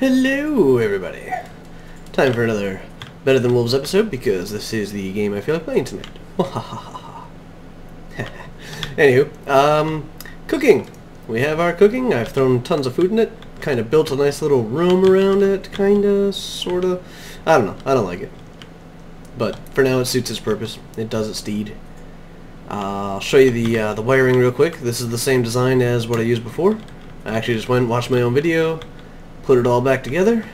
Hello everybody! Time for another Better Than Wolves episode because this is the game I feel like playing tonight. Anywho, cooking! We have our cooking. I've thrown tons of food in it, kind of built a nice little room around it, kinda, sorta. I don't know, I don't like it. But for now it suits its purpose. It does its deed. I'll show you the wiring real quick. This is the same design as what I used before. I actually just went and watched my own video, put it all back together,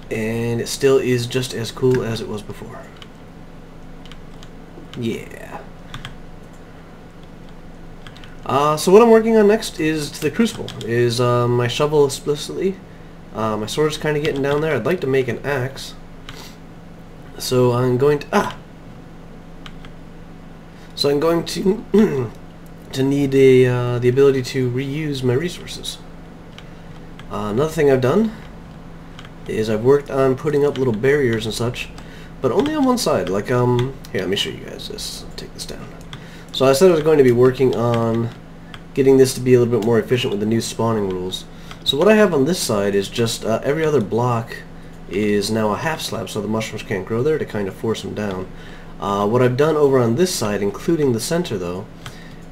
and it still is just as cool as it was before. Yeah. So what I'm working on next is the crucible. Is my shovel explicitly. My sword's kind of getting down there. I'd like to make an axe. So I'm going to So I'm going to to need the ability to reuse my resources. Another thing I've done is I've worked on putting up little barriers and such, but only on one side. Like here, let me show you guys this. I'll take this down. So I said I was going to be working on getting this to be a little bit more efficient with the new spawning rules. So what I have on this side is just every other block is now a half slab, so the mushrooms can't grow there to kind of force them down. What I've done over on this side, including the center though,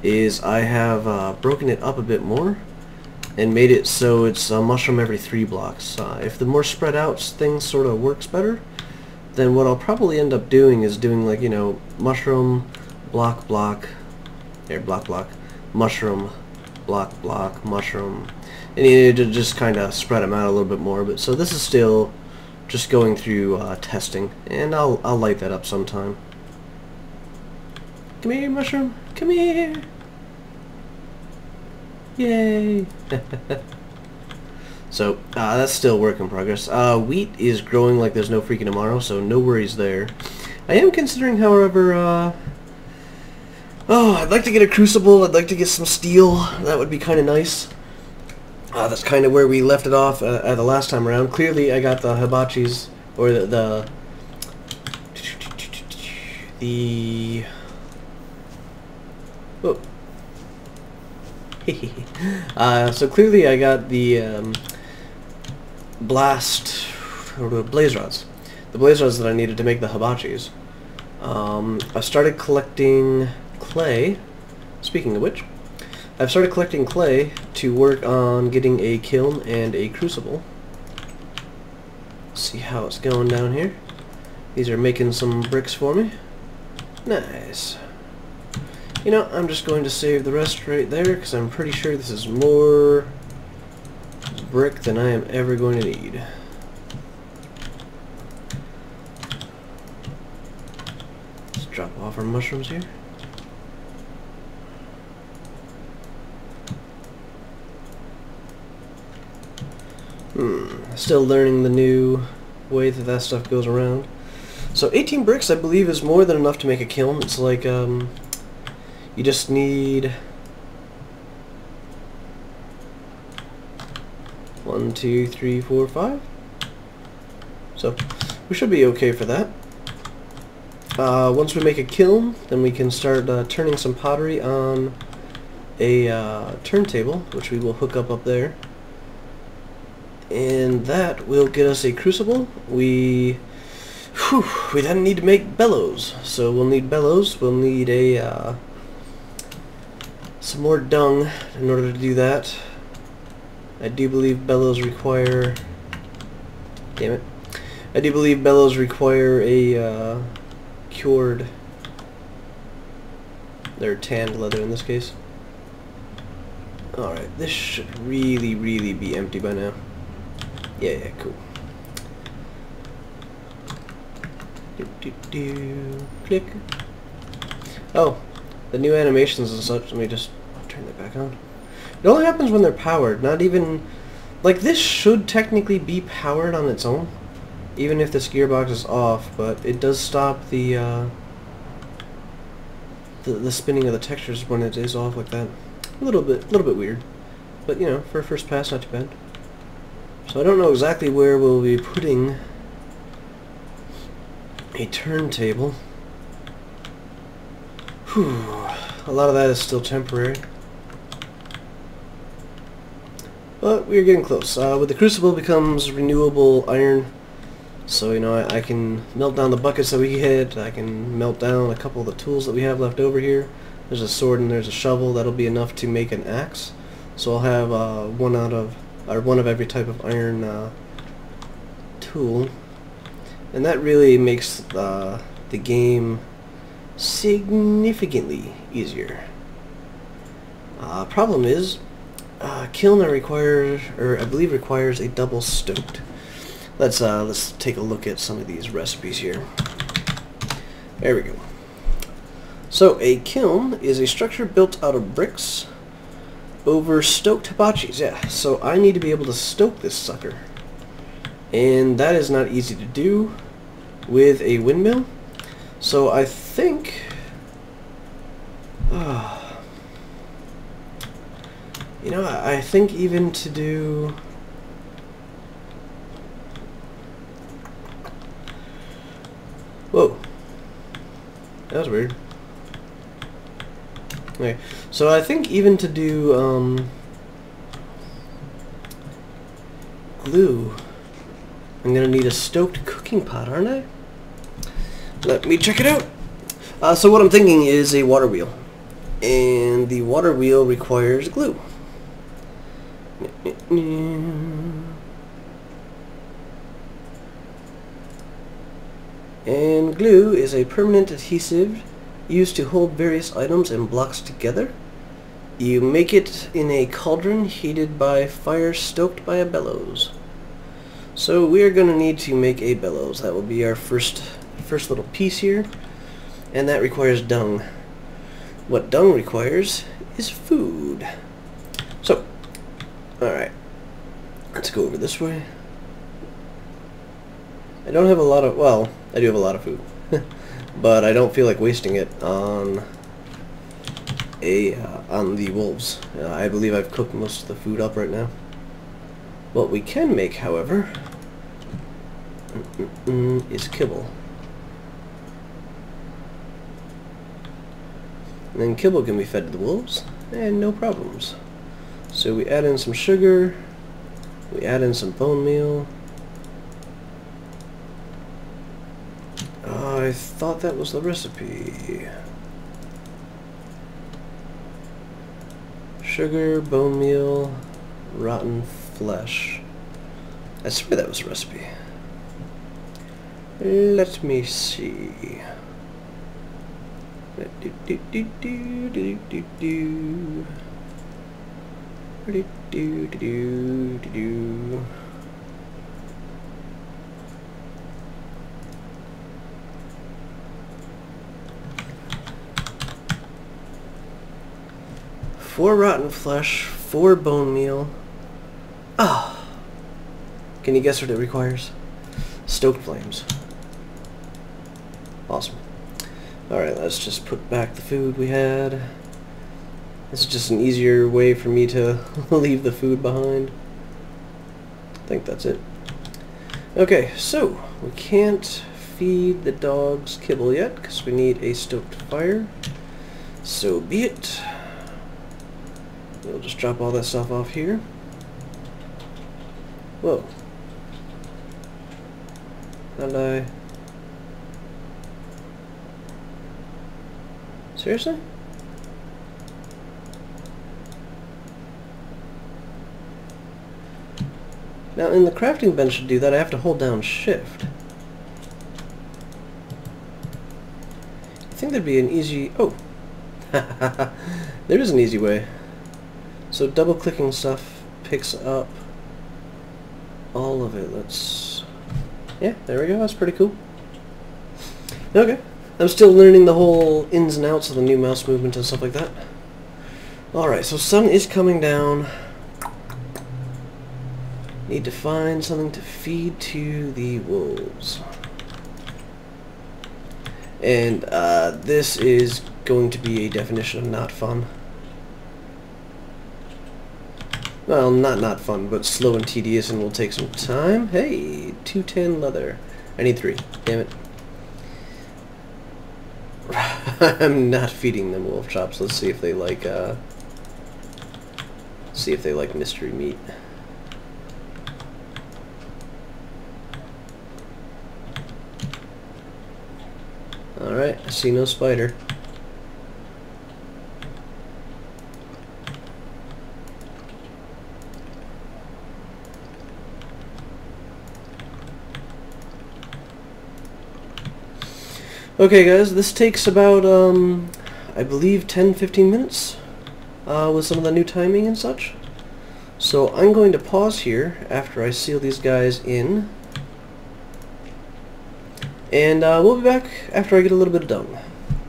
is I have broken it up a bit more and made it so it's a mushroom every 3 blocks. If the more spread out things sort of works better, then what I'll probably end up doing is doing, like, you know, mushroom, block, block, there, block, block, mushroom, block, block, mushroom, and you to just kind of spread them out a little bit more. But so this is still just going through testing, and I'll light that up sometime. Come here, mushroom, come here. Yay! So, that's still work in progress. Wheat is growing like there's no freaking tomorrow, so no worries there. I am considering, however, I'd like to get a crucible, I'd like to get some steel. That would be kind of nice. That's kind of where we left it off at the last time around. Clearly, I got the hibachis, or the oh. So clearly I got the blaze rods. The blaze rods that I needed to make the hibachis. I started collecting clay. Speaking of which, I've started collecting clay to work on getting a kiln and a crucible. See how it's going down here. These are making some bricks for me. Nice. You know, I'm just going to save the rest right there because I'm pretty sure this is more brick than I am ever going to need. Let's drop off our mushrooms here. Still learning the new way that stuff goes around. So 18 bricks, I believe, is more than enough to make a kiln. It's like, you just need 1, 2, 3, 4, 5. So we should be okay for that. Once we make a kiln, then we can start turning some pottery on a turntable, which we will hook up there. And that will get us a crucible. We then need to make bellows. So we'll need bellows. We'll need a some more dung in order to do that. I do believe bellows require... Damn it. I do believe bellows require a cured... They're tanned leather in this case. Alright, this should really be empty by now. Yeah, cool. Click. Oh, the new animations and such. Let me just turn that back on. It only happens when they're powered. Not even... Like, this should technically be powered on its own, even if this gearbox is off, but it does stop the spinning of the textures when it is off like that. A little bit weird. But, you know, for a first pass, not too bad. So I don't know exactly where we'll be putting a turntable. Whew. A lot of that is still temporary. But we're getting close. With the crucible becomes renewable iron. So, you know, I can melt down the buckets that we hit. I can melt down a couple of the tools that we have left over here. There's a sword and there's a shovel. That'll be enough to make an axe. So I'll have one of every type of iron tool. And that really makes the game significantly easier. Problem is, kiln I believe requires a double stoked. Let's take a look at some of these recipes here. There we go. So a kiln is a structure built out of bricks over stoked hibachis. Yeah, so I need to be able to stoke this sucker, and that is not easy to do with a windmill. So I think, you know, I think even to do. Whoa, that was weird. Okay, so I think even to do glue, I'm gonna need a stoked cooking pot, aren't I? Let me check it out. So what I'm thinking is a water wheel, and the water wheel requires glue. And glue is a permanent adhesive used to hold various items and blocks together. You make it in a cauldron heated by fire stoked by a bellows. So we are going to need to make a bellows. That will be our first little piece here, and that requires dung. What dung requires is food. So, alright, let's go over this way. I don't have a lot of, well, I do have a lot of food, but I don't feel like wasting it on the wolves. I believe I've cooked most of the food up right now. What we can make, however, is kibble. And then kibble can be fed to the wolves, and no problems. So we add in some sugar, we add in some bone meal. I thought that was the recipe. Sugar, bone meal, rotten flesh. I swear that was the recipe. Let me see. Four rotten flesh, 4 bone meal. Ah! Can you guess what it requires? Stoked flames. Awesome. Alright, let's just put back the food we had. This is just an easier way for me to leave the food behind. I think that's it. Okay, so we can't feed the dogs kibble yet because we need a stoked fire. So be it. We'll just drop all that stuff off here. Whoa. How'd I... Seriously? Now in the crafting bench to do that I have to hold down shift. I think there'd be an easy... Oh! There is an easy way. So double clicking stuff picks up all of it. Let's... Yeah, there we go. That's pretty cool. Okay. I'm still learning the whole ins and outs of the new mouse movement and stuff like that. Alright, so sun is coming down. Need to find something to feed to the wolves. And this is going to be a definition of not fun. Well, not fun, but slow and tedious and will take some time. Hey, 210 leather. I need 3. Damn it. I'm not feeding them wolf chops. Let's see if they like mystery meat. Alright, I see no spider. Okay guys, this takes about, I believe 10-15 minutes with some of the new timing and such. So I'm going to pause here after I seal these guys in. And we'll be back after I get a little bit of dung.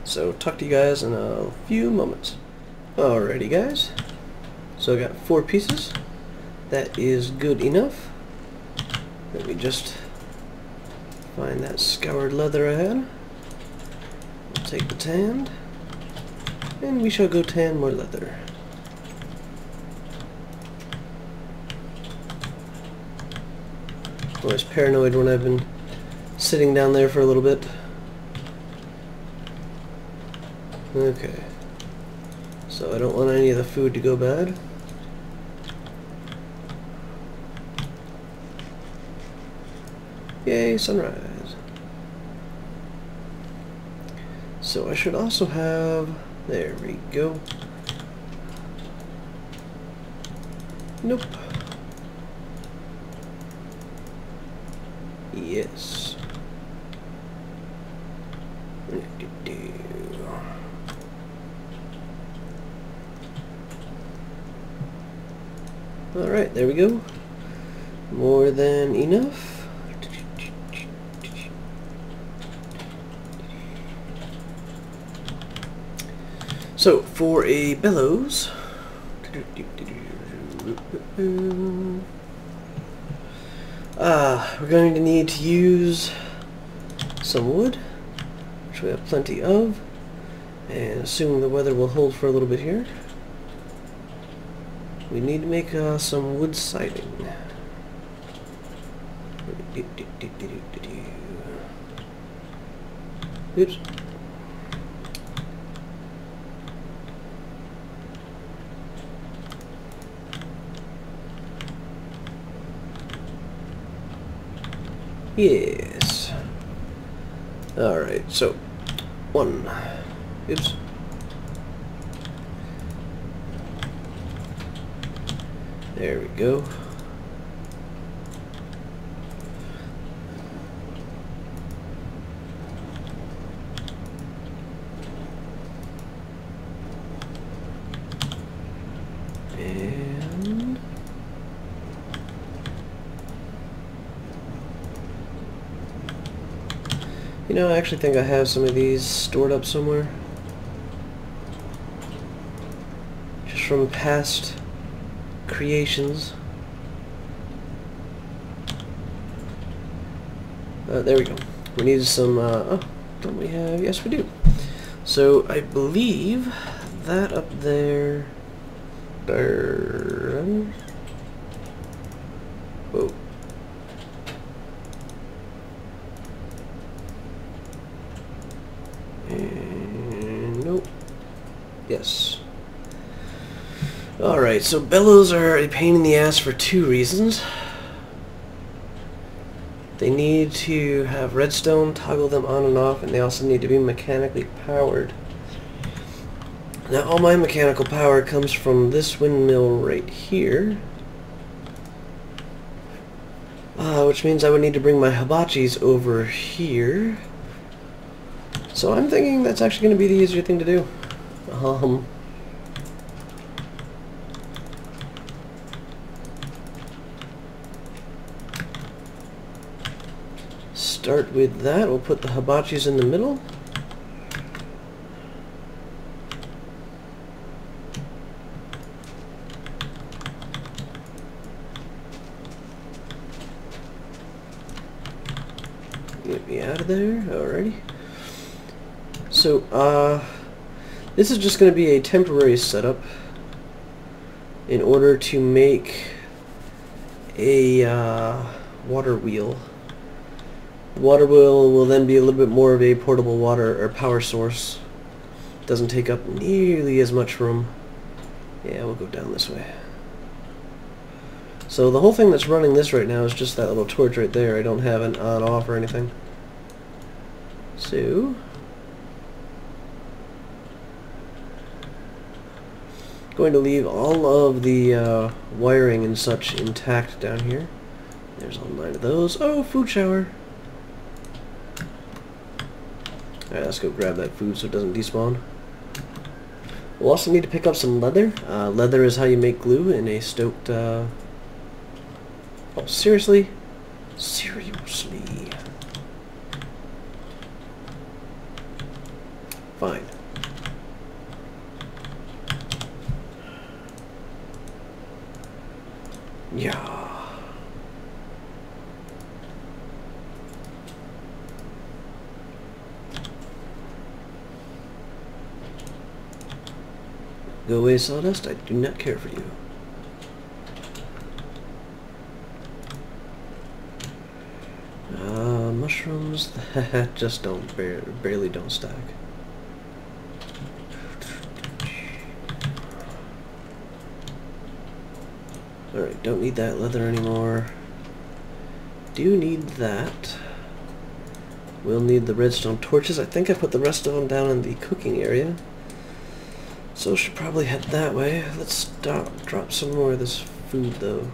So talk to you guys in a few moments. Alrighty guys, so I got 4 pieces. That is good enough. Let me just find that scoured leather I had. We'll take the tanned, and we shall go tan more leather. Always paranoid when I've been sitting down there for a little bit. Okay. So I don't want any of the food to go bad. Yay, sunrise. So I should also have... There we go. Nope. Yes. Alright, there we go. More than enough. So, for a bellows, we're going to need to use some wood, which we have plenty of, and assuming the weather will hold for a little bit here, we need to make some wood siding. Oops. Yes. Alright, so 1. Oops. There we go. And you know, I actually think I have some of these stored up somewhere. Just from past creations. There we go. We need some, oh, don't we have, yes we do. So I believe that up there, whoa. And nope. Yes. Alright, so bellows are a pain in the ass for 2 reasons. They need to have redstone, toggle them on and off, and they also need to be mechanically powered. Now all my mechanical power comes from this windmill right here. Which means I would need to bring my hibachis over here. So I'm thinking that's actually going to be the easier thing to do. Start with that. We'll put the hibachis in the middle. Get me out of there. Alrighty. So, this is just going to be a temporary setup in order to make a water wheel. The water wheel will then be a little bit more of a portable water or power source. It doesn't take up nearly as much room. Yeah, we'll go down this way. So the whole thing that's running this right now is just that little torch right there. I don't have an on-off or anything. So, Going to leave all of the wiring and such intact down here. There's all 9 of those. Oh, food shower! Alright, let's go grab that food so it doesn't despawn. We'll also need to pick up some leather. Leather is how you make glue in a stoked... Oh, seriously? Seriously? Fine. Yeah. Go away, sawdust. I do not care for you. Mushrooms that just don't barely don't stack. Alright, don't need that leather anymore. Do need that. We'll need the redstone torches. I think I put the rest of them down in the cooking area. So should probably head that way. Let's drop some more of this food though.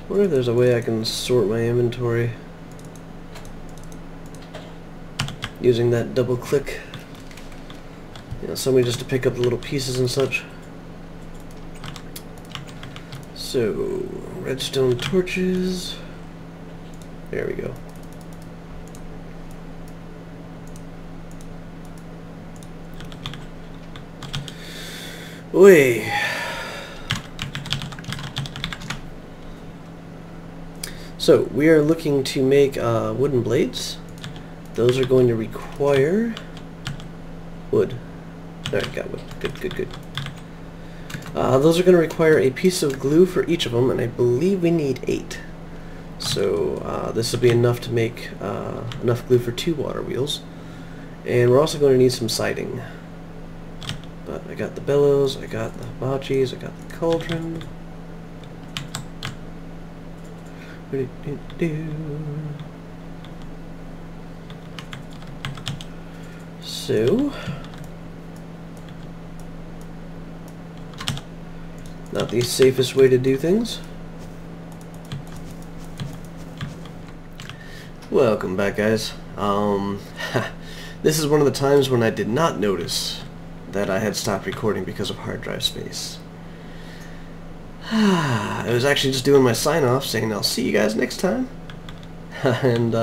I wonder if there's a way I can sort my inventory using that double click. You know, somebody just to pick up the little pieces and such. So, redstone torches. There we go. Way. So, we are looking to make wooden blades. Those are going to require wood. Alright, got wood. Good. Those are going to require a piece of glue for each of them, and I believe we need 8. So this will be enough to make enough glue for 2 water wheels. And we're also going to need some siding. But I got the bellows, I got the hibachis, I got the cauldron. So, not the safest way to do things. Welcome back, guys. This is one of the times when I did not notice that I had stopped recording because of hard drive space. I was actually just doing my sign-off saying I'll see you guys next time. And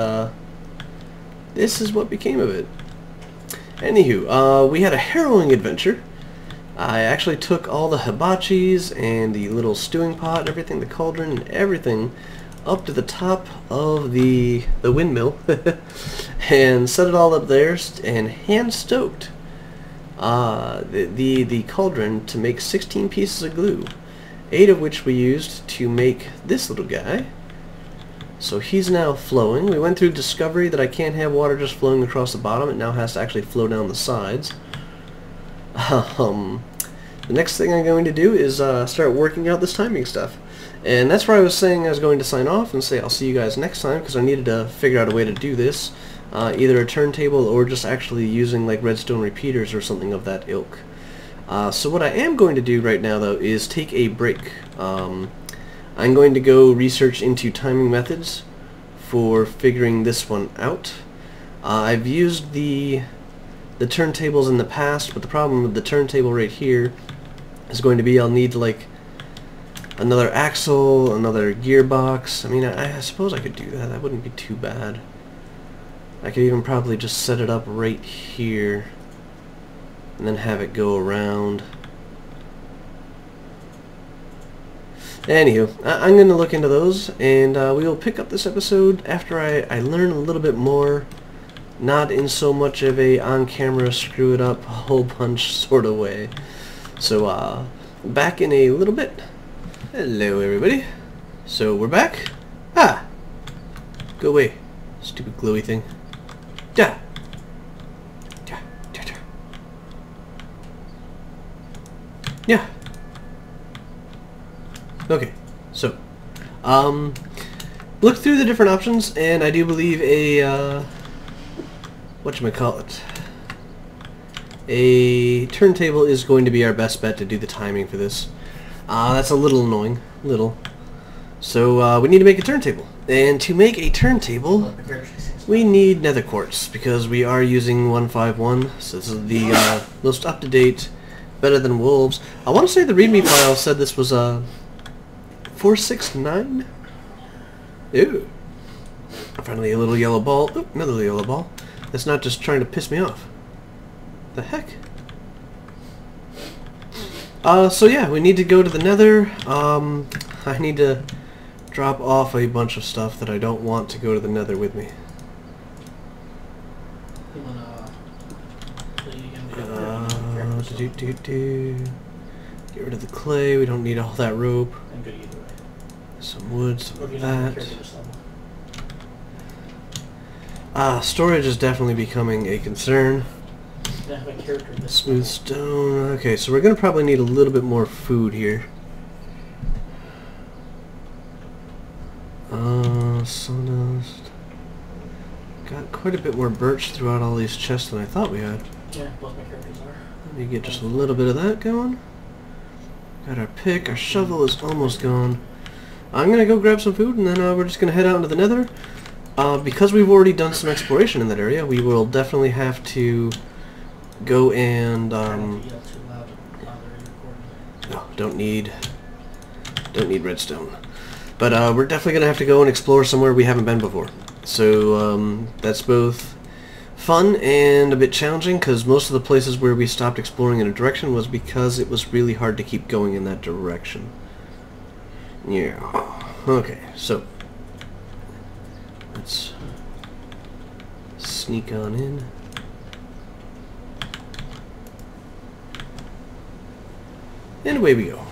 this is what became of it. Anywho, we had a harrowing adventure. I actually took all the hibachis and the little stewing pot and everything, the cauldron and everything, up to the top of the windmill and set it all up there and hand-stoked the cauldron to make 16 pieces of glue, 8 of which we used to make this little guy. So he's now flowing. We went through discovery that I can't have water just flowing across the bottom. It now has to actually flow down the sides. The next thing I'm going to do is start working out this timing stuff. And that's where I was saying I was going to sign off and say I'll see you guys next time, because I needed to figure out a way to do this. Either a turntable or just actually using like redstone repeaters or something of that ilk. So what I am going to do right now, though, is take a break. I'm going to go research into timing methods for figuring this one out. I've used the turntables in the past, but the problem with the turntable right here is going to be I'll need like another axle, another gearbox. I mean, I suppose I could do that. That wouldn't be too bad. I could even probably just set it up right here and then have it go around. Anywho, I'm going to look into those, and we will pick up this episode after I learn a little bit more, not in so much of a on-camera screw-it-up a whole bunch sort of way. So, back in a little bit. Hello, everybody. So, we're back. Ah! Go away, stupid glowy thing. Da! Da! Da! Da! Yeah. Okay, so, look through the different options, and I do believe a, whatchamacallit, a turntable is going to be our best bet to do the timing for this. That's a little annoying, So, we need to make a turntable. And to make a turntable, we need nether quartz, because we are using 151, so this is the most up-to-date, better than wolves. I want to say the readme file said this was 469? Ooh. Finally a little yellow ball. Ooh, another yellow ball. That's not just trying to piss me off. The heck? So yeah, we need to go to the nether. I need to drop off a bunch of stuff that I don't want to go to the nether with me. Get rid of the clay, we don't need all that rope. Some wood, some of that. Storage is definitely becoming a concern. Smooth stone. Okay, so we're going to probably need a little bit more food here. Sawdust. Got quite a bit more birch throughout all these chests than I thought we had. Yeah, both my characters are. Let me get just a little bit of that going. Got our pick, our shovel is almost gone. I'm going to go grab some food, and then we're just going to head out into the nether. Because we've already done some exploration in that area, we will definitely have to go and... no, don't need redstone. But we're definitely going to have to go and explore somewhere we haven't been before. So that's both fun and a bit challenging, because most of the places where we stopped exploring in a direction was because it was really hard to keep going in that direction. Yeah. Okay, so let's sneak on in. And away we go.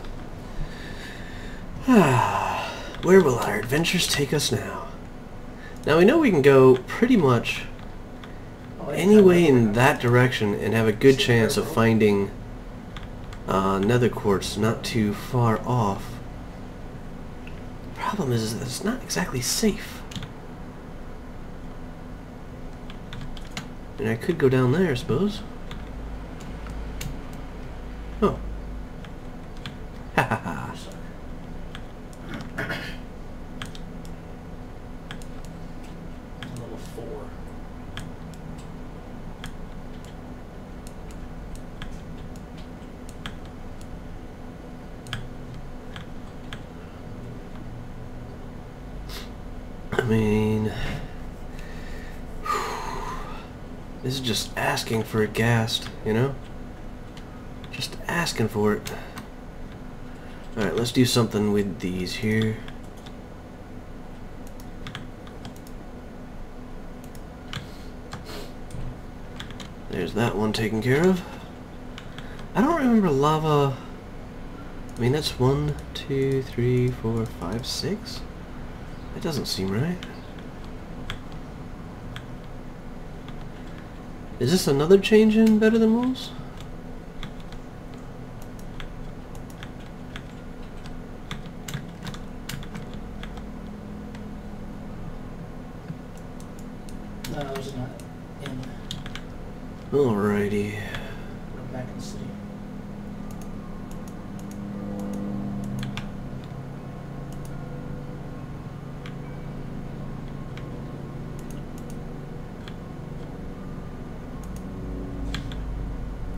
Where will our adventures take us now? Now we know we can go pretty much any way in that direction and have a good chance of finding nether quartz not too far off. The problem is that it's not exactly safe. And I could go down there, I suppose. Oh. Ha ha ha. Level 4. I mean, this is just asking for a ghast, you know? Just asking for it. Alright, let's do something with these here. There's that one taken care of. I don't remember lava. I mean, that's 1, 2, 3, 4, 5, 6? That doesn't seem right. Is this another change in Better Than Wolves? No, there's not in. Alrighty. We're back in the city.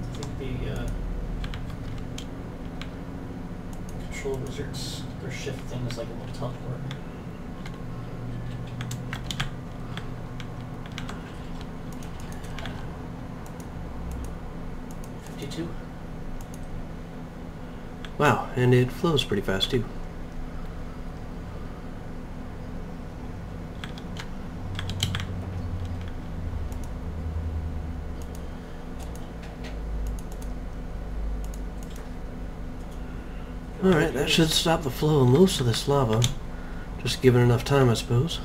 I think the control wizards, their shift thing is like a little teleport. Wow, and it flows pretty fast too. Alright, that should stop the flow of most of this lava. Just given enough time, I suppose.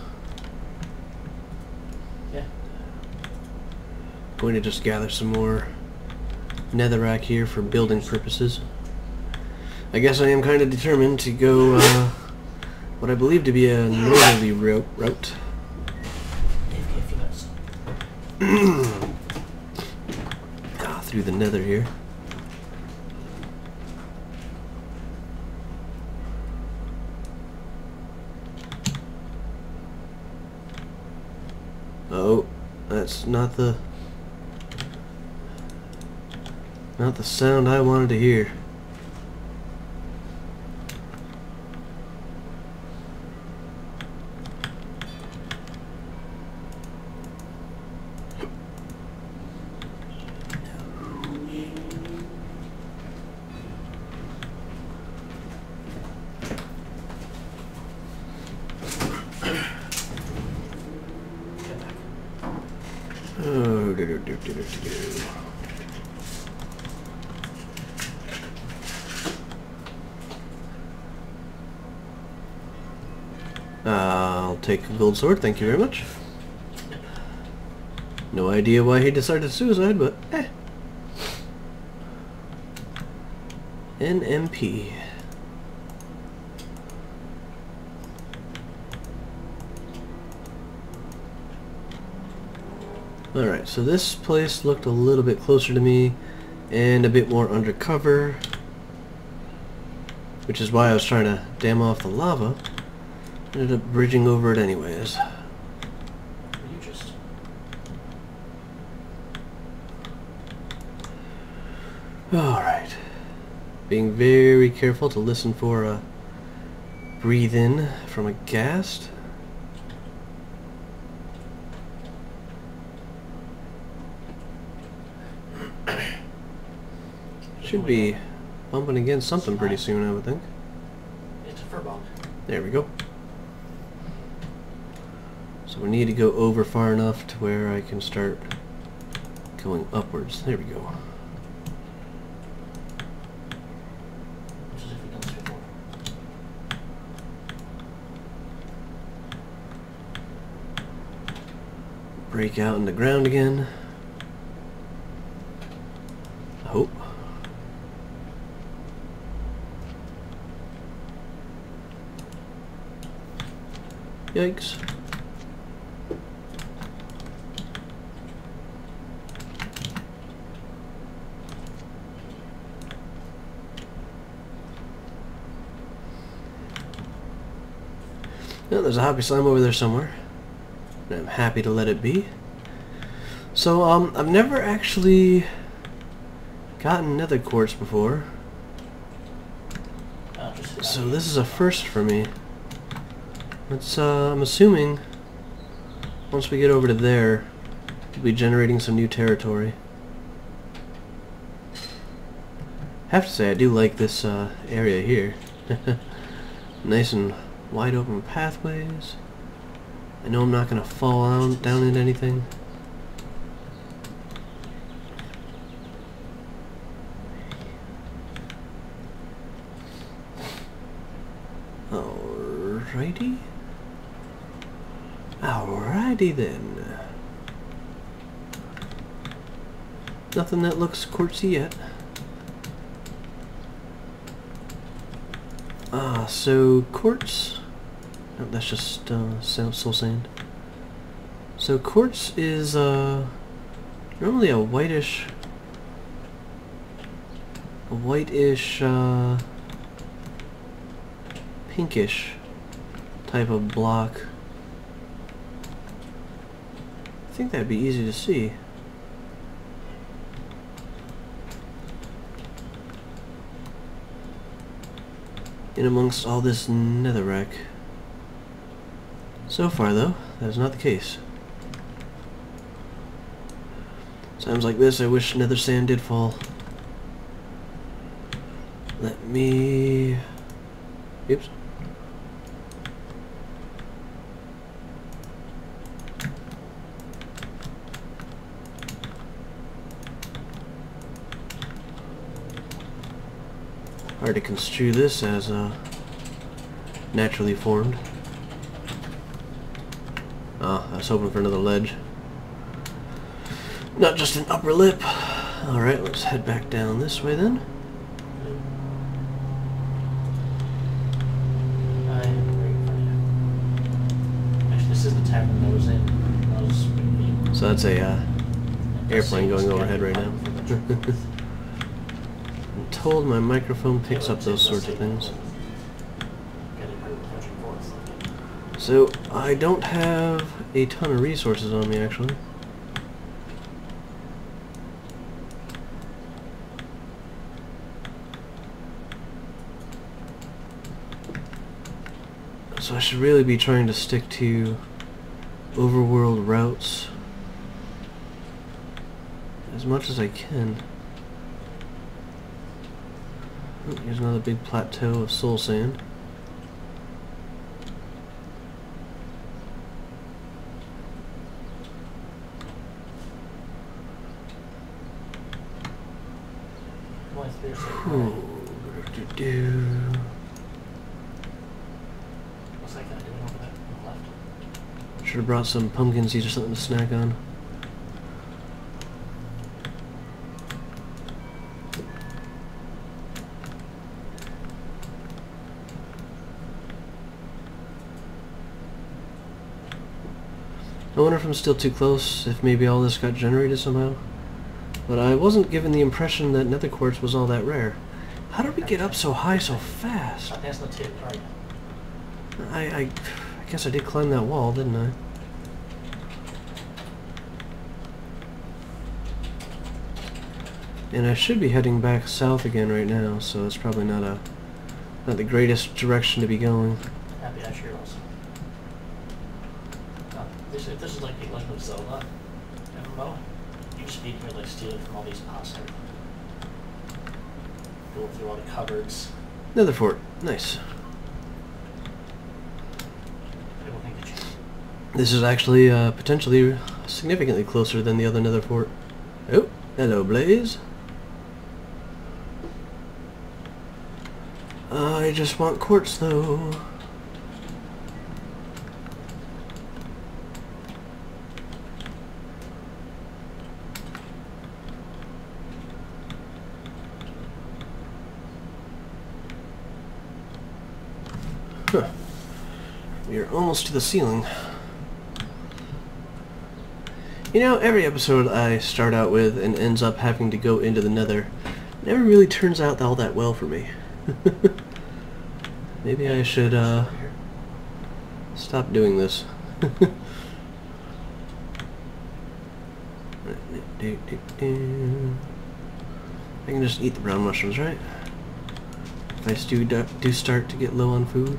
Yeah. Going to just gather some more netherrack here for building purposes. I guess I am kind of determined to go what I believe to be a northerly route. Through the nether here. Oh, that's not the sound I wanted to hear. Oh, I'll take a gold sword, thank you very much. No idea why he decided suicide, but eh. NMP. Alright, so this place looked a little bit closer to me and a bit more undercover, which is why I was trying to dam off the lava. Ended up bridging over it anyways. You just... Alright. Being very careful to listen for a breathe in from a ghast. Should be bumping against something pretty soon, I would think. It's a fur bump. There we go. So we need to go over far enough to where I can start going upwards. There we go. Just as if we've done this before. Break out in the ground again. I hope. Yikes. Yeah, there's a happy slime over there somewhere, and I'm happy to let it be. So, I've never actually gotten nether quartz before, so this is a first for me. Let's, I'm assuming once we get over to there, we'll be generating some new territory. I have to say, I do like this area here. Nice and wide open pathways. I know I'm not going to fall down into anything. Alrighty. Alrighty then. Nothing that looks quartzy yet. So quartz... Oh, that's just soul sand. So quartz is normally a whitish... pinkish type of block. I think that'd be easy to see. In amongst all this netherrack. So far though, that is not the case. Times like this I wish nether sand did fall. Let me... Oops. Hard to construe this as naturally formed. Ah, I was hoping for another ledge. Not just an upper lip. Alright, let's head back down this way then. when I was in. I was in So that's a the airplane Mercedes going overhead right now. Cadillac for the trip. I'm told my microphone picks up those sorts of things. So I don't have a ton of resources on me actually. So I should really be trying to stick to overworld routes as much as I can. Oh, here's another big plateau of soul sand. Do. What's that guy doing over there on the left? Should have brought some pumpkin seeds or something to snack on. I wonder if I'm still too close, if maybe all this got generated somehow. But I wasn't given the impression that nether quartz was all that rare. How did we get up so high so fast? That's not tip, right? I guess I did climb that wall, didn't I? And I should be heading back south again right now, so it's probably not the greatest direction to be going. Happy Ash Heroes. Oh, this is like the Legend of Zelda MMO. You just need to like steal it from all these pots and everything. Go through all the cupboards. Nether fort, nice. This is actually potentially significantly closer than the other nether fort. Oh, hello Blaze. I just want quartz though. Huh. We're almost to the ceiling. You know, every episode I start out with and ends up having to go into the nether never really turns out all that well for me. Maybe I should stop doing this. I can just eat the brown mushrooms, right? If I do start to get low on food.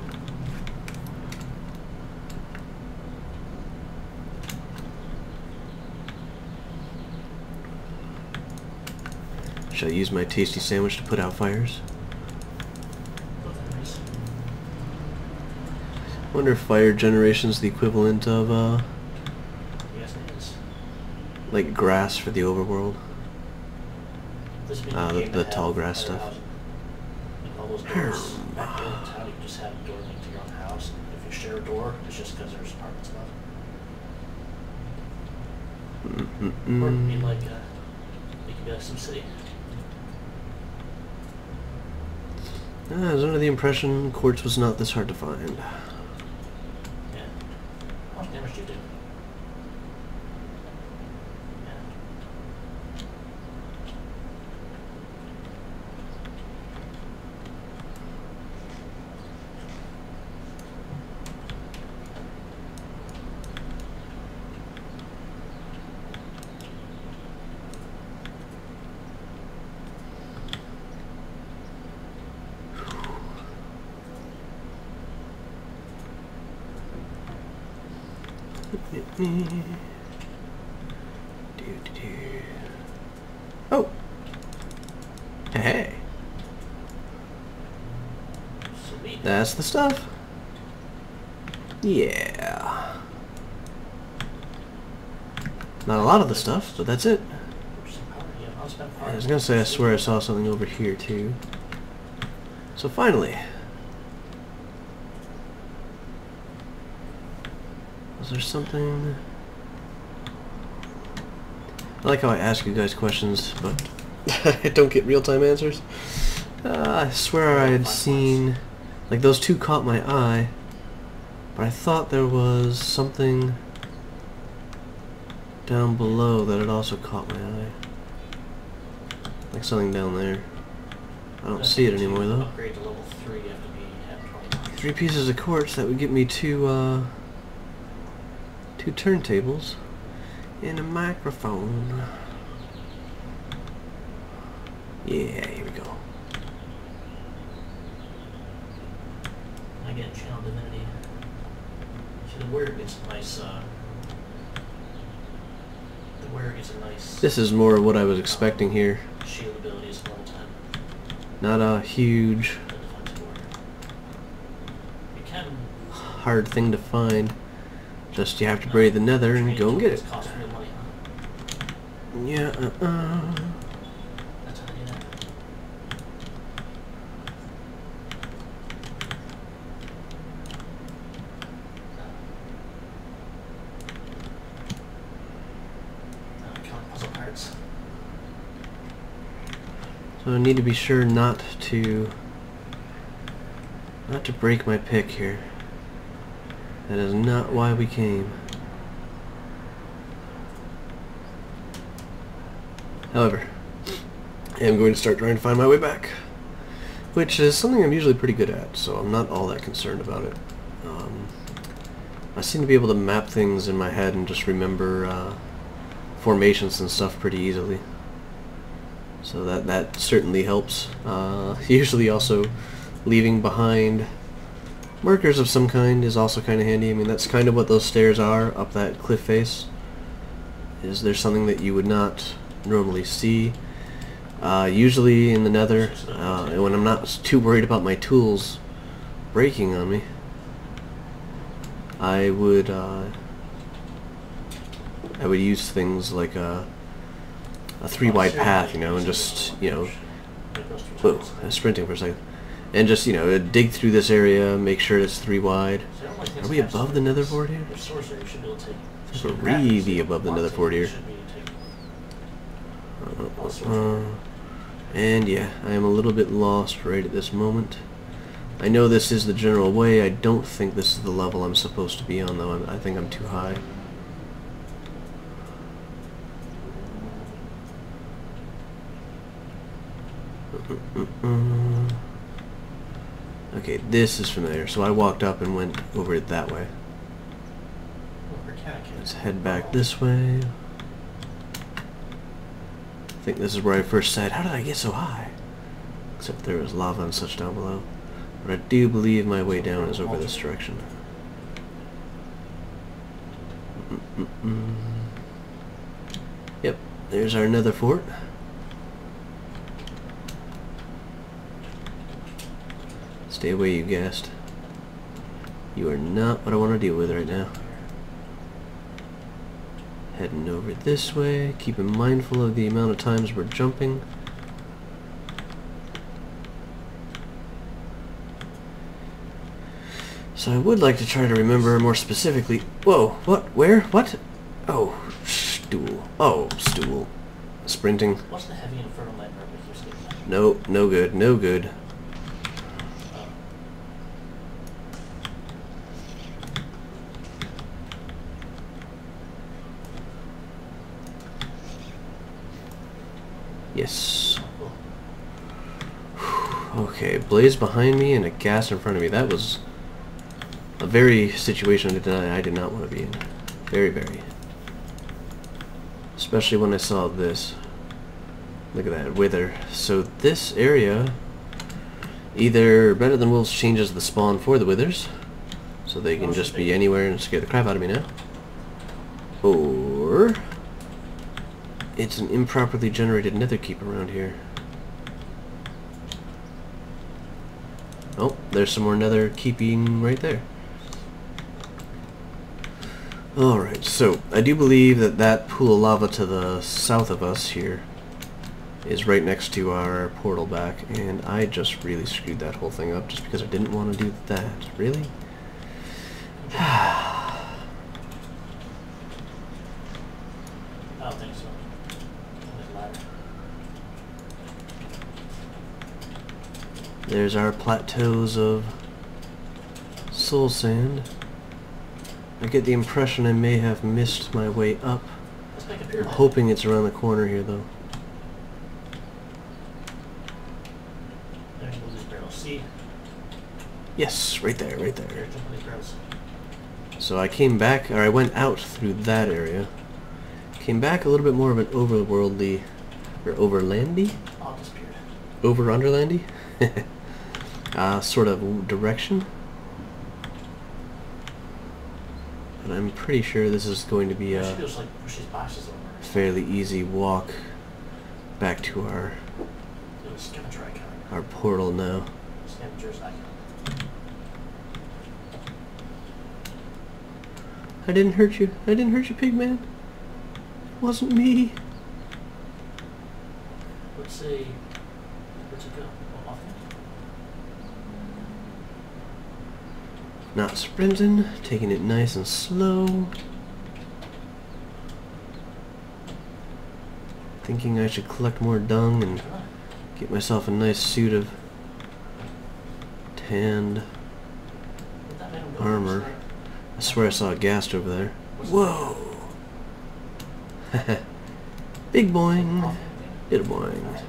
Should I use my tasty sandwich to put out fires? Wonder if fire generation's the equivalent of Yes, it is. like grass for the overworld. This would be the game The that tall have grass fire stuff. housing. Like all those doors back there in town, you just have a door linked to your own house. If you share a door, it's just because there's apartments above. Or it'd be like it could be like some city. I was under the impression quartz was not this hard to find. Yeah. How much damage do you do? Yeah. Oh! Hey! Sweet. That's the stuff. Yeah. Not a lot of the stuff, but that's it. I was gonna say I swear I saw something over here too. So finally. Was there something? I like how I ask you guys questions, but I don't get real-time answers. I swear I had seen... Like, those two caught my eye, but I thought there was something down below that had also caught my eye. Like something down there. I don't see it anymore though. Upgrade to level 3, you have to be at 20. 3 pieces of quartz, that would get me two turntables and a microphone. Yeah, here we go. I get channel divinity. See, the warrior gets a nice, This is more what I was expecting here. shield ability is level 10. Not a huge, The defensive warrior. You can hard thing to find. Just you have to braid the nether and go and get it. cost real money, huh? Yeah, That's how I do that. Killing puzzle parts. So I need to be sure not to break my pick here. That is not why we came. However, I am going to start trying to find my way back, which is something I'm usually pretty good at, so I'm not all that concerned about it. I seem to be able to map things in my head and just remember formations and stuff pretty easily. So that certainly helps. Usually also leaving behind markers of some kind is also kind of handy. I mean, that's kind of what those stairs are up that cliff face. Is there something that you would not normally see? Usually in the nether, when I'm not too worried about my tools breaking on me, I would use things like a 3-wide path, you know, and just, you know, whoa, I was sprinting for a second. And just, you know, dig through this area, make sure it's 3 wide. Are we above the nether fort here? We're really above the nether fort here. And yeah, I am a little bit lost right at this moment. I know this is the general way. I don't think this is the level I'm supposed to be on, though. I think I'm too high. Okay, this is familiar, so I walked up and went over it that way. Let's head back this way. I think this is where I first said, how did I get so high? Except there was lava and such down below. But I do believe my way down is over this direction. Yep, there's our nether fort. Stay away, you ghast. You are not what I want to deal with right now. Heading over this way, keeping mindful of the amount of times we're jumping. So I would like to try to remember more specifically. Whoa, what? Where? What? Oh, stool. Oh, stool. Sprinting. What's the heavy infernal nightmare with your sleep? No, no good, no good. Yes. Okay, blaze behind me and a gas in front of me. That was a very situation I did not want to be in. Very, very. Especially when I saw this. Look at that, wither. So this area, either Better Than Wolves changes the spawn for the withers, so they can just be anywhere and scare the crap out of me now. Or it's an improperly generated nether keep around here. Oh, there's some more nether keeping right there. Alright, so I do believe that that pool of lava to the south of us here is right next to our portal back, and I just really screwed that whole thing up just because I didn't want to do that. Really? I don't think so. Ladder. There's our plateaus of soul sand. I get the impression I may have missed my way up pyramid. Hoping it's around the corner here, though. There's one of these barrels. See? Yes, right there, right there. There's one of these barrels. So I came back, or I went out through that area. Came back a little bit more of an overworldly, or overlandy? All disappeared. Over-underlandy? Sort of direction. And I'm pretty sure this is going to be I a should just like push these boxes over. fairly easy walk back to our Scavenger icon. our portal now. Scavenger's icon. I didn't hurt you. I didn't hurt you, pigman. It wasn't me. Let's see. Where's it go? Oh, off it. Not sprinting, taking it nice and slow. Thinking I should collect more dung and get myself a nice suit of tanned armor. I swear I saw a ghast over there. Whoa! Big boing! Little boing.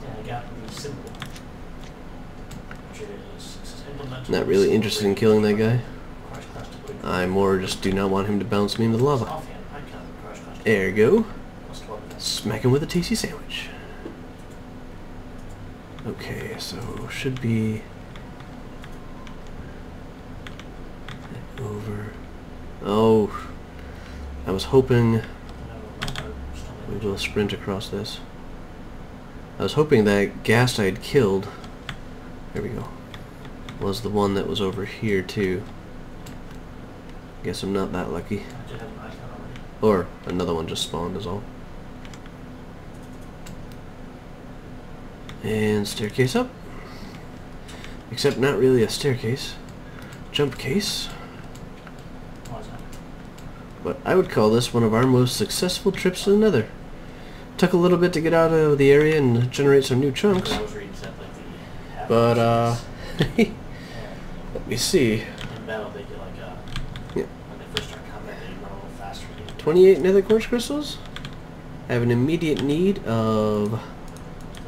Yeah, I got the symbol. Which is implemented. Not really interested in killing that guy. I more just do not want him to bounce me into the lava. Offhand icon. There you go. Plus 12 minutes. Smack him with a tasty sandwich. Okay, so should be over. Oh, I was hoping we will sprint across this. I was hoping that ghast I had killed, there we go, was the one that was over here too. Guess I'm not that lucky. I did have an icon already. Or another one just spawned is all. And staircase up. Except not really a staircase. Jump case. Why is that? But I would call this one of our most successful trips to the Nether. Took a little bit to get out of the area and generate some new chunks. I was reading something like the half But yeah. let me see. In battle they get like Yeah. when they first start combat they run a little faster. 28 nether quartz crystals. I have an immediate need of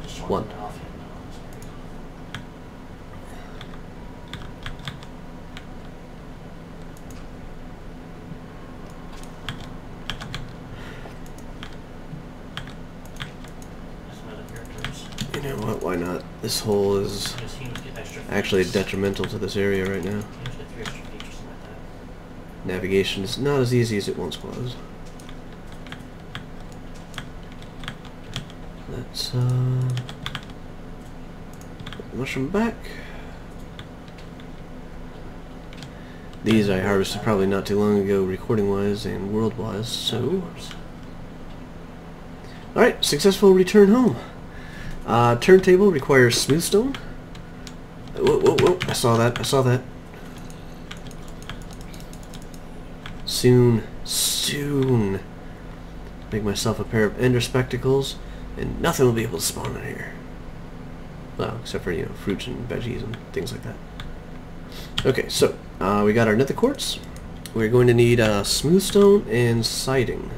Just one. them offhand, That's one of the characters. You know what, why not? This hole is Because humans get extra actually features. detrimental to this area right now. Humans get 3 extra features, something like that. Navigation is not as easy as it once was. Let's mushroom back. These I harvested probably not too long ago, recording wise and world wise, so alright, successful return home. Turntable requires smooth stone. Whoa, whoa, whoa, I saw that, I saw that. Soon, soon. Make myself a pair of ender spectacles, and nothing will be able to spawn in here. Well, except for, you know, fruits and veggies and things like that. Okay, so, we got our nether quartz. We're going to need smooth stone and siding.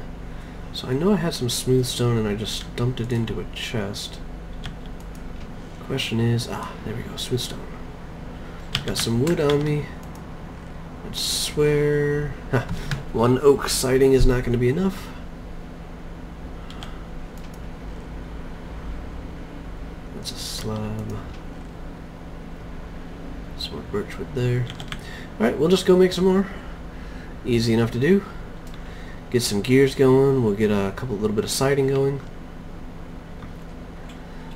So I know I had some smooth stone and I just dumped it into a chest. Question is, there we go, smooth stone. Got some wood on me. I swear, one oak siding is not going to be enough. That's a slab. Some more birchwood there. Alright, we'll just go make some more. Easy enough to do. Get some gears going. We'll get a little bit of siding going.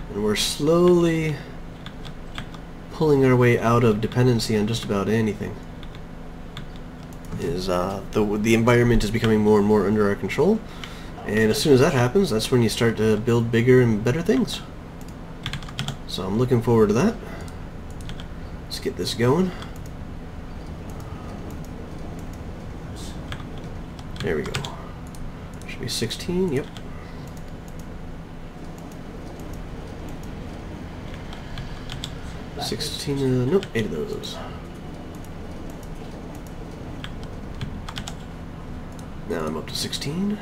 And we're slowly pulling our way out of dependency on just about anything. The environment is becoming more and more under our control. And as soon as that happens, that's when you start to build bigger and better things. So I'm looking forward to that. Let's get this going. There we go. Should be 16, yep. 16, nope, 8 of those. Now I'm up to 16.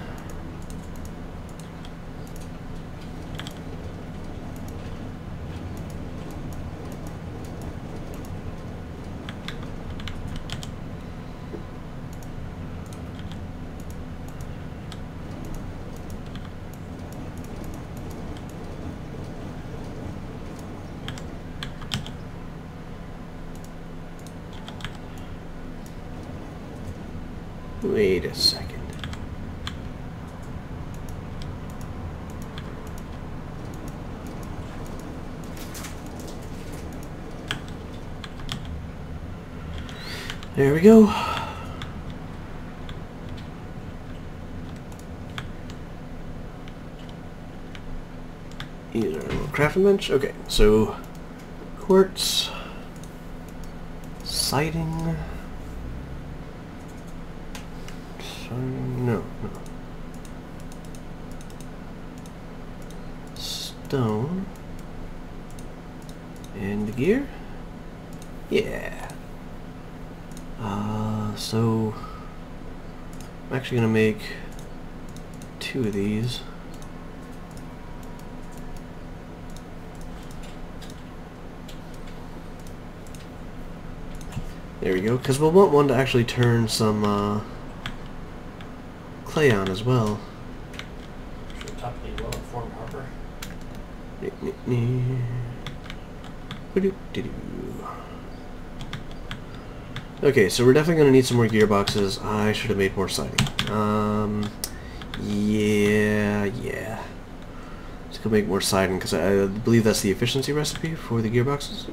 Wait a second. There we go. Use our little crafting bench. Okay, so quartz, siding. No. Stone. And the gear? Yeah. So I'm actually gonna make 2 of these. There we go, because we'll want one to actually turn some clay on as well. Should top the well-informed Harper. Okay, so we're definitely going to need some more gearboxes. I should have made more siding. Yeah. Let's go make more siding, because I believe that's the efficiency recipe for the gearboxes.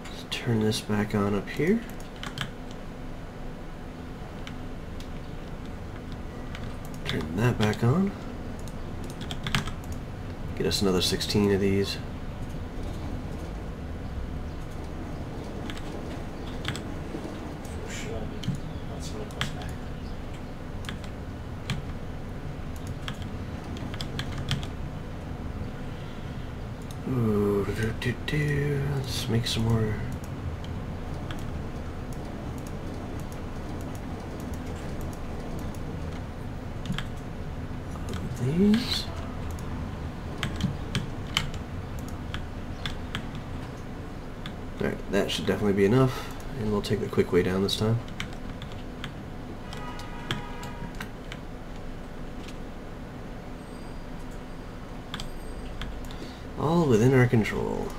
Let's turn this back on up here. Turn that back on. Get us another 16 of these. Ooh, let's make some more. These. Alright, that should definitely be enough, and we'll take the quick way down this time. All within our control.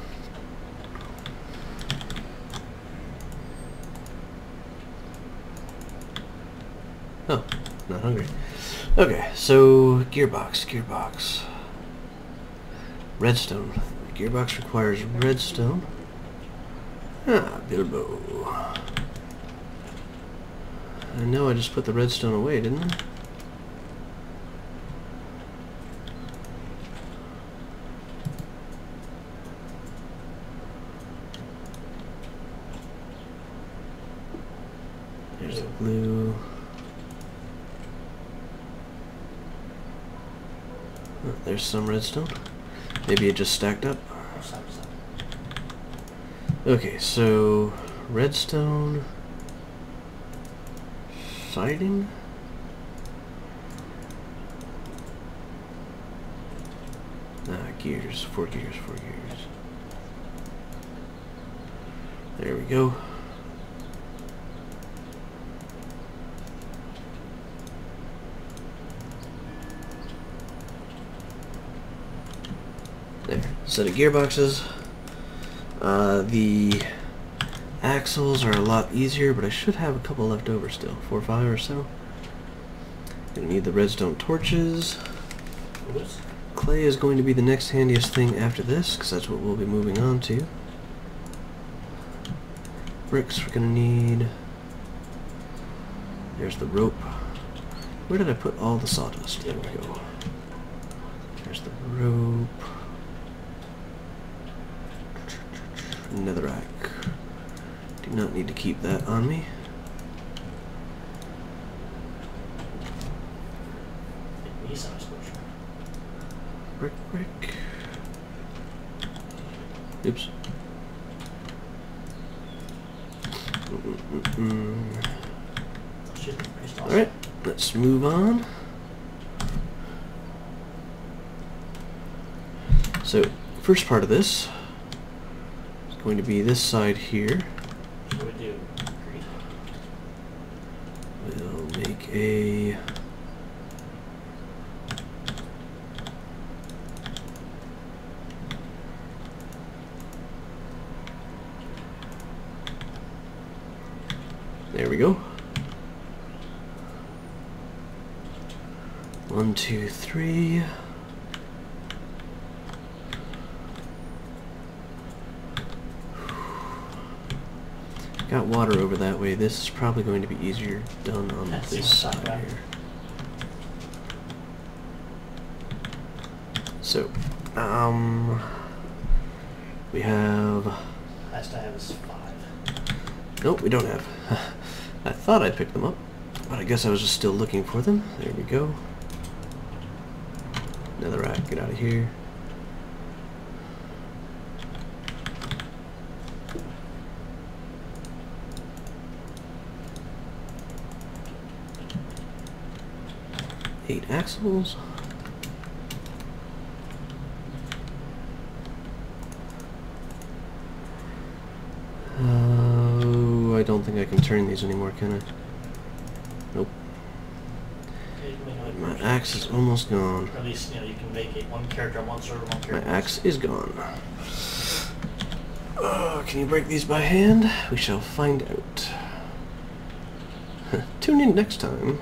Oh, not hungry. Okay, so gearbox. Redstone. Gearbox requires redstone. Ah, Bilbo. I know I just put the redstone away, didn't I? There's the blue. Oh, there's some redstone. Maybe it just stacked up. Okay, so redstone, siding. Gears, 4 gears. There we go. There, set of gearboxes. The axles are a lot easier, but I should have a couple left over still. 4 or 5 or so. Gonna need the redstone torches. Clay is going to be the next handiest thing after this, because that's what we'll be moving on to. Bricks we're gonna need. There's the rope. Where did I put all the sawdust? There we go. There's the rope. Netherrack. Do not need to keep that on me. Brick. Oops. Alright, let's move on. So, first part of this is going to be this side here. What do we do? We'll make a... There we go. 1, 2, 3. Got water over that way. This is probably going to be easier done on this side here. So, we have... Last I have is 5. Nope, we don't have. I thought I picked them up, but I guess I was just still looking for them. There we go. Another rat, get out of here. Eight axles. I don't think I can turn these anymore, can I? Nope. My axe is almost gone. Or at least, you know, you can make it one character on one server, one character. My axe is gone. Can you break these by hand? We shall find out. Tune in next time.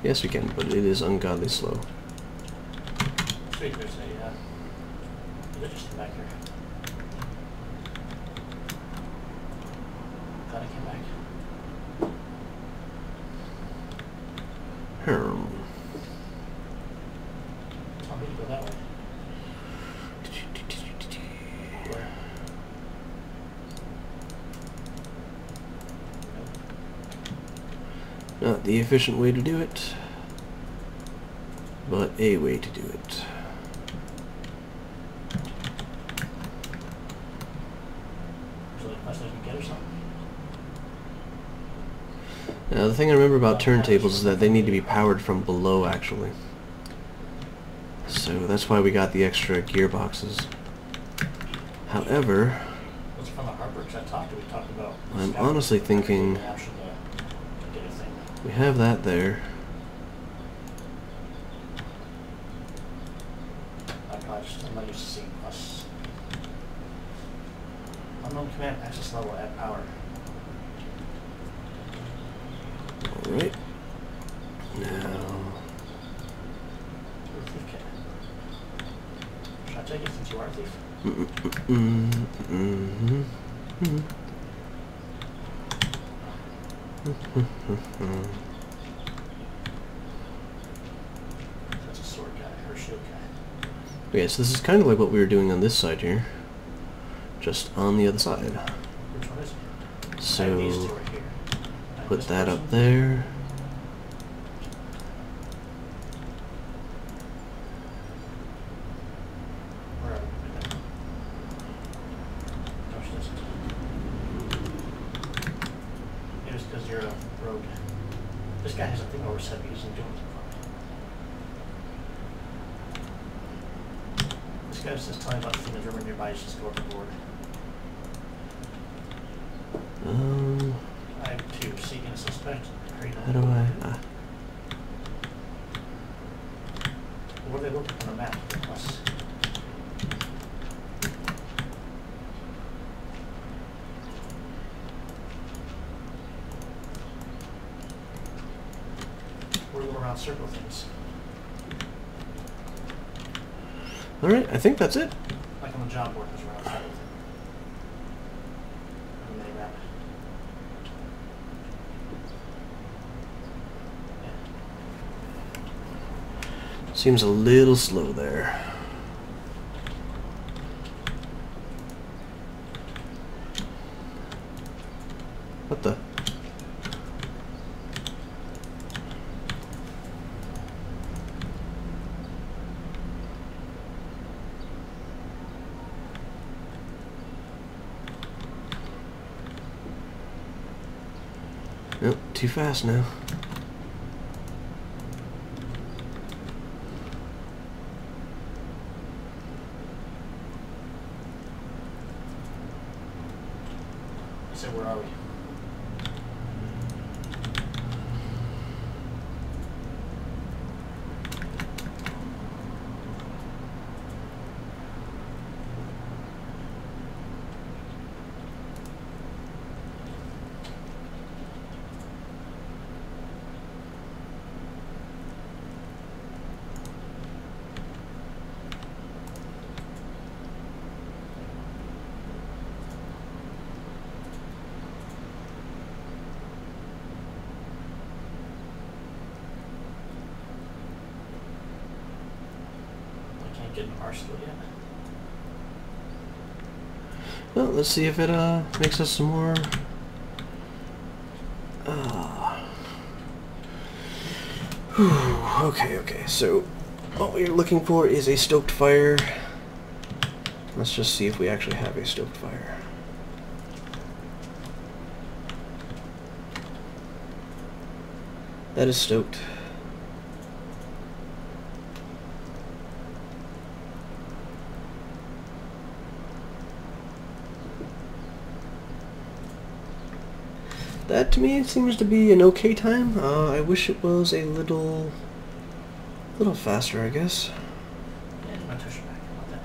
Yes, we can, but it is ungodly slow. Sweet, there's a, they're just back here. Glad I came back. Tell me to go that way. Where? Not the efficient way to do it, but a way to do it. So like much I can get or something? Now, the thing I remember about turntables is that they need to be powered from below, actually. So that's why we got the extra gearboxes. However, What's from the hardware? Because we talked about... I'm honestly thinking we have that there. I'm not used to seeing plus. Unknown command access level add power. Alright. Now... Should I take it since you are a thief? That's a sword guy, or shield guy. Okay, so this is kind of like what we were doing on this side here. Just on the other side. Which one is it? So, I have these two right here. put that up there. Where are we? Right there. No, she doesn't. It was because you're a rogue. This guy has a thing over set because he's doing something for me. This guy says tell me about the thing that's over nearby, you just go overboard. I have 2, seeking a suspect. How do I... What are they looking on the map? Us. We're little round circle things. Alright, I think that's it. Like on the job board, there's a round circle thing. On the map. Seems a little slow there. What the? Nope, too fast now. So where are we? Get an arsenal yet. Well, let's see if it makes us some more. Okay. So, what we're looking for is a stoked fire. Let's just see if we actually have a stoked fire. That is stoked. That to me seems to be an okay time. I wish it was a little faster, I guess. Yeah, my tush back about that.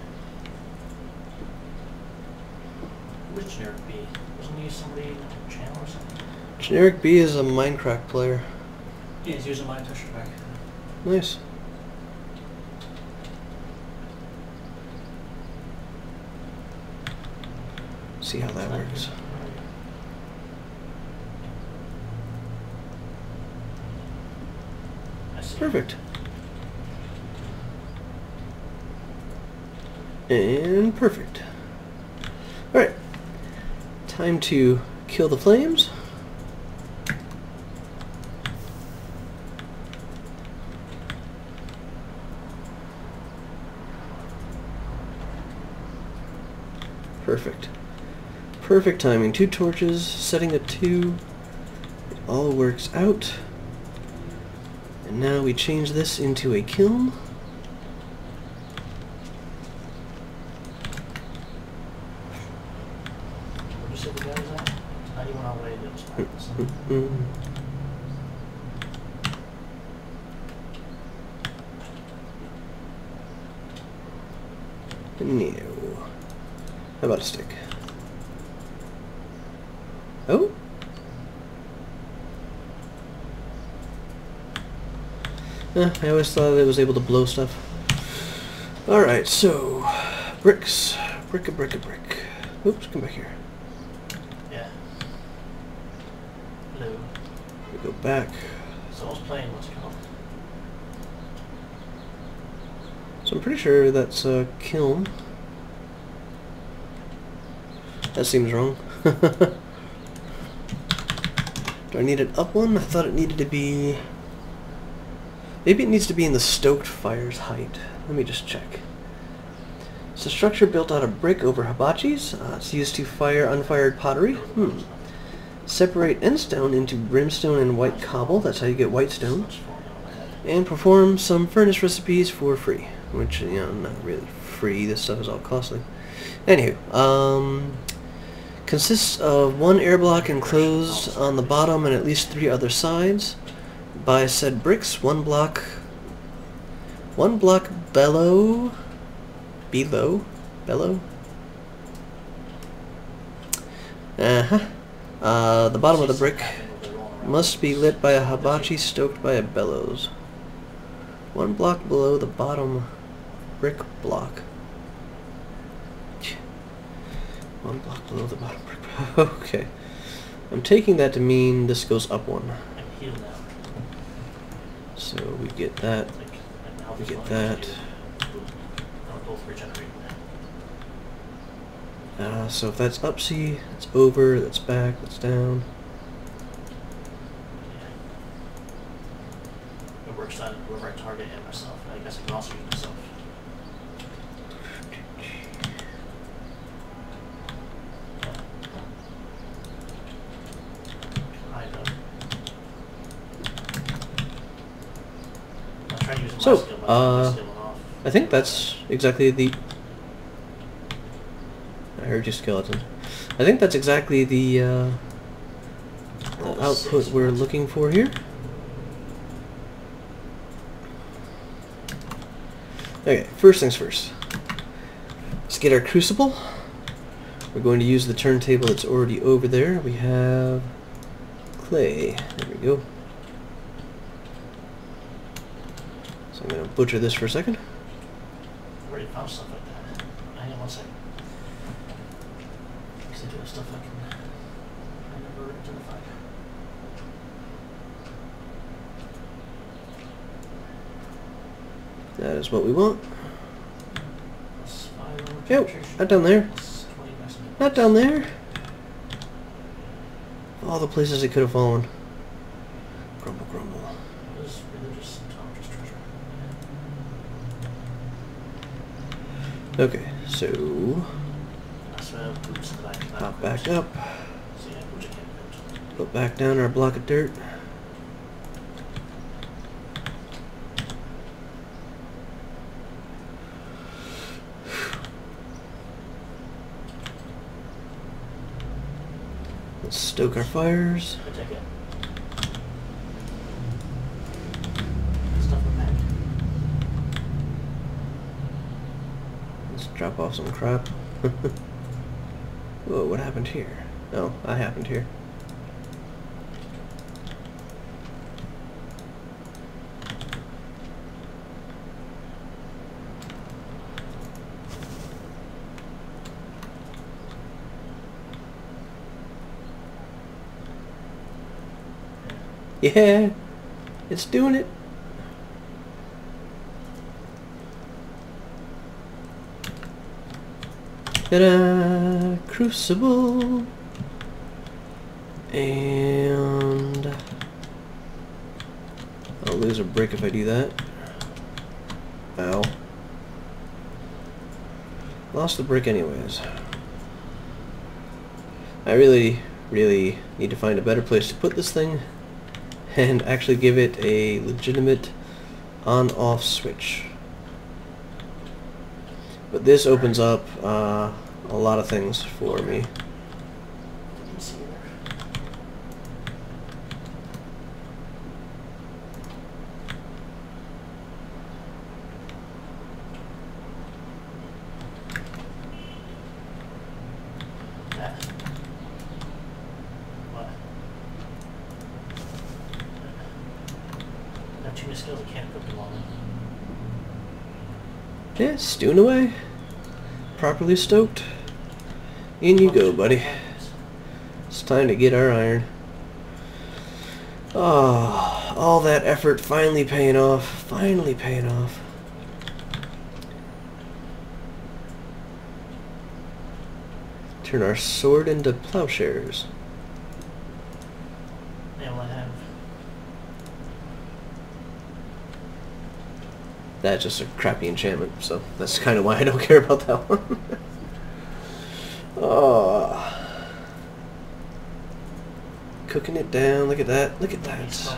Who's Generic B? Wasn't he somebody in the channel or something? Generic B is a Minecraft player. Yeah, he's using my tush back. Nice. See how that works. Perfect. And perfect. Alright. Time to kill the flames. Perfect. Perfect timing. 2 torches, setting at 2. It all works out. And now we change this into a kiln. What you said the guy was at? How do you want our way to No. How about a stick? Oh? I always thought it was able to blow stuff. Alright, so bricks. Brick. Oops, come back here. Yeah. Hello. We go back. Someone's playing what's called. So I'm pretty sure that's a kiln. That seems wrong. Do I need an up one? I thought it needed to be... Maybe it needs to be in the stoked fire's height. Let me just check. It's a structure built out of brick over hibachis. It's used to fire unfired pottery. Separate end stone into brimstone and white cobble. That's how you get white stone. And perform some furnace recipes for free. Which, you know, not really free. This stuff is all costly. Anywho, consists of 1 air block enclosed on the bottom and at least 3 other sides. By said bricks, 1 block bellow. The bottom of the brick must be lit by a hibachi stoked by a bellows. 1 block below the bottom brick block. 1 block below the bottom brick block. Okay. I'm taking that to mean this goes up 1. I'm healed now. So we get that. We get that. Both regenerate. So if that's up C, that's over, that's back, that's down. It works on whoever I target and myself. I guess I can also use myself. Kind of. So, I think that's exactly the... I heard you, skeleton. I think that's exactly the output we're looking for here. Okay, first things first. Let's get our crucible. We're going to use the turntable that's already over there. We have clay. There we go. So I'm going to butcher this for a second. I already found stuff like that. Hang on one second. Because I do have stuff I never identified. That is what we want. Yep, not down there. Not down there. All the places it could have fallen. Grumble, grumble. Okay, so hop back up. Put back down our block of dirt. Let's stoke our fires. Let's drop off some crap. Whoa, what happened here? Oh, I happened here. Yeah, it's doing it. Ta-da! Crucible. And I'll lose a brick if I do that. Ow. Lost the brick anyways. I really need to find a better place to put this thing and actually give it a legitimate on-off switch. But this opens up a lot of things for me. Yeah, stewing away. Properly stoked. In you go, buddy. It's time to get our iron. Oh, all that effort finally paying off. Finally paying off. Turn our sword into plowshares. That's just a crappy enchantment, so that's kind of why I don't care about that one. Oh. Cooking it down, look at that, look at that.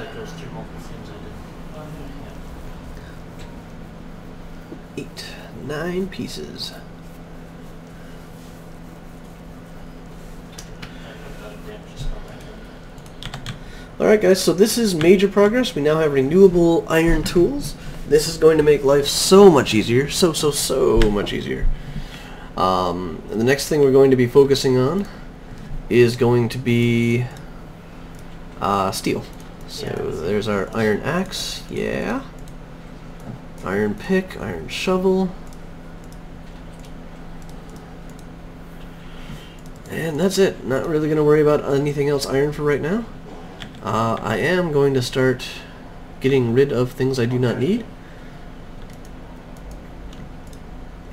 8, 9 pieces. Alright guys, so this is major progress. We now have renewable iron tools. This is going to make life so much easier, so much easier. And the next thing we're going to be focusing on is going to be steel. So there's our iron axe, yeah. Iron pick, iron shovel. And that's it. Not really going to worry about anything else iron for right now. I am going to start getting rid of things I do not need.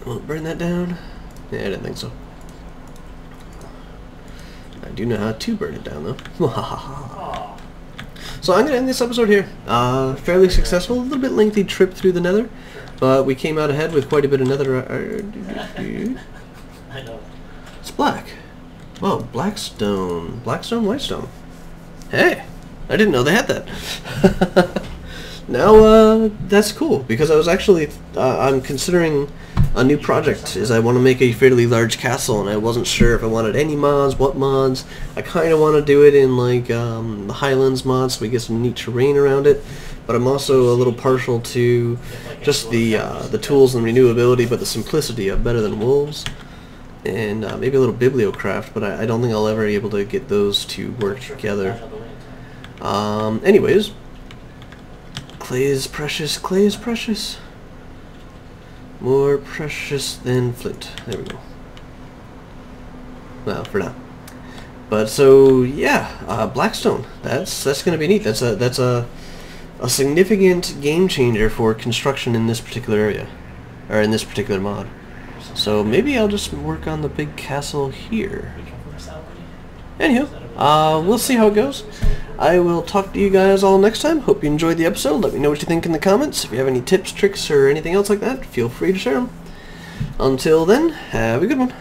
Won't burn that down. Yeah, I didn't think so. I do know how to burn it down though. So I'm going to end this episode here. Fairly successful, a little bit lengthy trip through the nether, but we came out ahead with quite a bit of nether. I know. It's black. Whoa, blackstone. Blackstone, whitestone. Hey, I didn't know they had that. now that's cool, because I was actually I'm considering a new project. Is I want to make a fairly large castle, and I wasn't sure if I wanted any mods, what mods. I kind of want to do it in like the Highlands mod, so we get some neat terrain around it. But I'm also a little partial to just the tools and renewability, but the simplicity of Better Than Wolves, and maybe a little bibliocraft. But I don't think I'll ever be able to get those to work together. Anyways, clay is precious. Clay is precious. More precious than flint. There we go. Well, for now. But so yeah, Blackstone. That's gonna be neat. That's a significant game changer for construction in this particular area, or in this particular mod. So maybe I'll just work on the big castle here. Anywho, we'll see how it goes. I will talk to you guys all next time. Hope you enjoyed the episode. Let me know what you think in the comments. If you have any tips, tricks, or anything else like that, feel free to share them. Until then, have a good one.